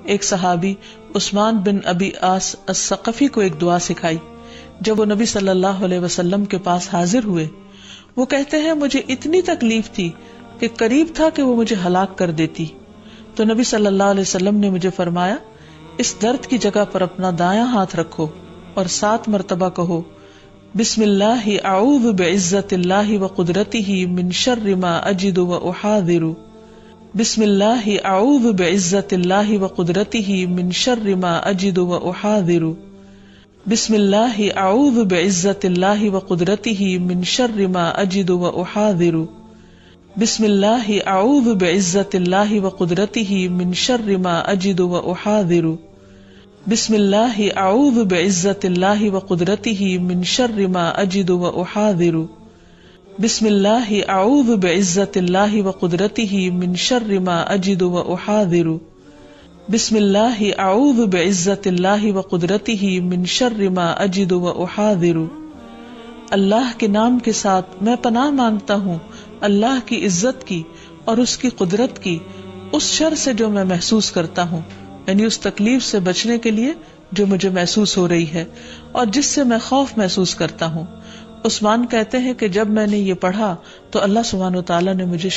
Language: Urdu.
ایک صحابی عثمان بن ابی آس الثقفی کو ایک دعا سکھائی. جب وہ نبی صلی اللہ علیہ وسلم کے پاس حاضر ہوئے، وہ کہتے ہیں مجھے اتنی تکلیف تھی کہ قریب تھا کہ وہ مجھے ہلاک کر دیتی. تو نبی صلی اللہ علیہ وسلم نے مجھے فرمایا، اس درد کی جگہ پر اپنا دایاں ہاتھ رکھو اور 7 مرتبہ کہو، بسم اللہ اعوذ بعزت اللہ وقدرتہ من شر ما اجد واحاذر. بسم اللہ اعوذ بعزت اللہ وقدرتہ من شر ما اجد واحاذر. بسم اللہ اعوذ بعزت اللہ وقدرتہ من شر ما اجد واحاذر. بسم اللہ اعوذ بعزت اللہ وقدرتہ من شر ما اجد واحاذر. بسم اللہ اعوذ بعزت اللہ وقدرتہ من شر ما اجد واحاذر. بسم اللہ اعوذ بعزت اللہ وقدرتہ من شر ما اجد واحاذر. بسم اللہ اعوذ بعزت اللہ وقدرتہ من شر ما اجد واحاذر. اللہ کے نام کے ساتھ میں پناہ مانگتا ہوں اللہ کی عزت کی اور اس کی قدرت کی اس شر سے جو میں محسوس کرتا ہوں، یعنی اس تکلیف سے بچنے کے لیے جو مجھے محسوس ہو رہی ہے اور جس سے میں خوف محسوس کرتا ہوں. عثمان کہتے ہیں کہ جب میں نے یہ پڑھا تو اللہ سبحانہ و تعالیٰ نے مجھے